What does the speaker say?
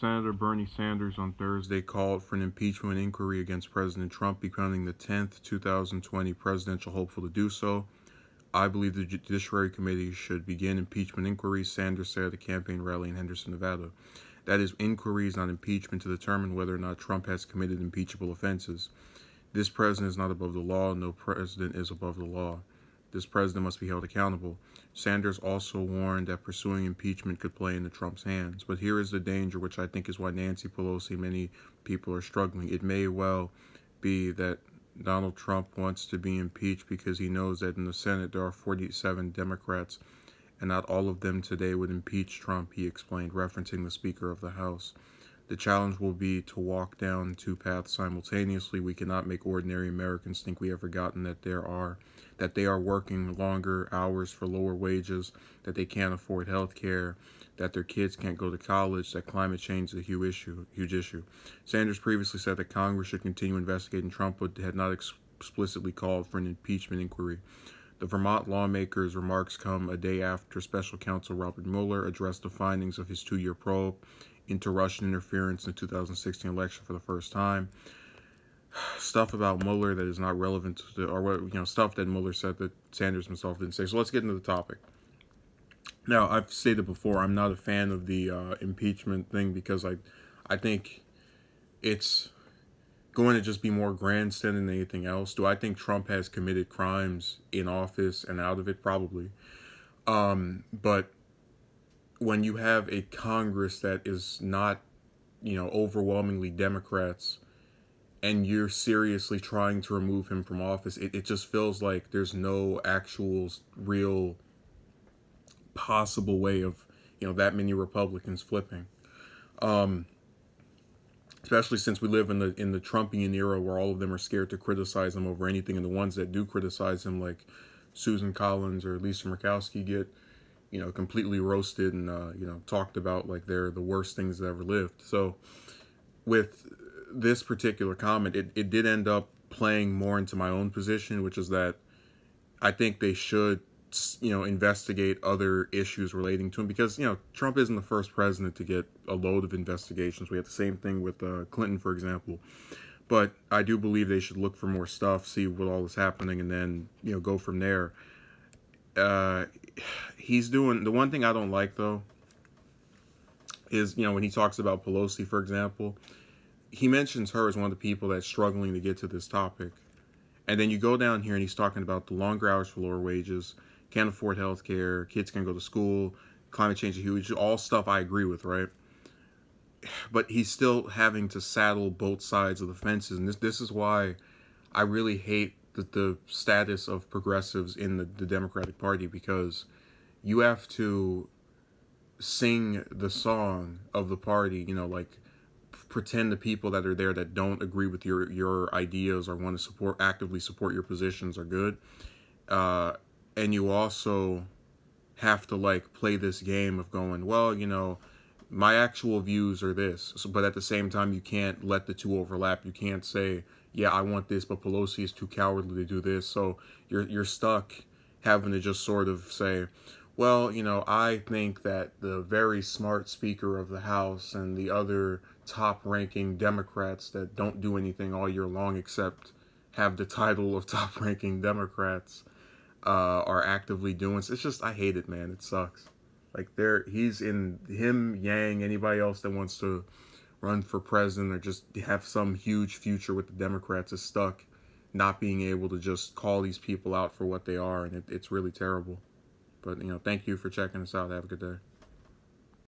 Senator Bernie Sanders on Thursday called for an impeachment inquiry against President Trump, becoming the 10th 2020 presidential hopeful to do so. I believe the Judiciary Committee should begin impeachment inquiries, Sanders said at a campaign rally in Henderson, Nevada. That is, inquiries, not impeachment, to determine whether or not Trump has committed impeachable offenses. This president is not above the law. No president is above the law. This president must be held accountable. Sanders also warned that pursuing impeachment could play into Trump's hands. But here is the danger, which I think is why Nancy Pelosi and many people are struggling. It may well be that Donald Trump wants to be impeached because he knows that in the Senate there are 47 Democrats, and not all of them today would impeach Trump, he explained, referencing the Speaker of the House. The challenge will be to walk down two paths simultaneously. We cannot make ordinary Americans think we have forgotten that they are working longer hours for lower wages, that they can't afford health care, that their kids can't go to college, that climate change is a huge issue. Sanders previously said that Congress should continue investigating Trump, but had not explicitly called for an impeachment inquiry. The Vermont lawmaker's remarks come a day after Special Counsel Robert Mueller addressed the findings of his 2-year probe into Russian interference in the 2016 election for the first time. Stuff about Mueller that is not relevant to stuff that Mueller said that Sanders himself didn't say. So let's get into the topic. Now, I've stated before, I'm not a fan of the impeachment thing because I think it's going to just be more grandstand than anything else. Do I think Trump has committed crimes in office and out of it? Probably. But when you have a Congress that is not, overwhelmingly Democrats, and you're seriously trying to remove him from office, it just feels like there's no actual, real, possible way of, that many Republicans flipping. Especially since we live in the Trumpian era where all of them are scared to criticize him over anything, and the ones that do criticize him, like Susan Collins or Lisa Murkowski, get completely roasted and, talked about like they're the worst things that ever lived. So with this particular comment, it did end up playing more into my own position, which is that I think they should, investigate other issues relating to him because, Trump isn't the first president to get a load of investigations. We had the same thing with Clinton, for example. But I do believe they should look for more stuff, see what all is happening, and then, go from there. He's doing, the one thing I don't like, though, is, when he talks about Pelosi, for example, he mentions her as one of the people that's struggling to get to this topic. And then you go down here and he's talking about the longer hours for lower wages, can't afford health care, kids can't go to school, climate change is huge, all stuff I agree with, right? But he's still having to saddle both sides of the fences. And this is why I really hate the status of progressives in the Democratic Party, because you have to sing the song of the party, like pretend the people that are there that don't agree with your ideas or want to actively support your positions are good. And you also have to like play this game of going, well, my actual views are this. But at the same time, you can't let the two overlap. You can't say, yeah, I want this, but Pelosi is too cowardly to do this. So you're stuck having to just sort of say, well, I think that the very smart Speaker of the House and the other top-ranking Democrats that don't do anything all year long except have the title of top-ranking Democrats are actively doing. It's just, I hate it, man. It sucks. Like he's in Yang, anybody else that wants to run for president or just have some huge future with the Democrats is stuck not being able to just call these people out for what they are, and it's really terrible. But, thank you for checking us out. Have a good day.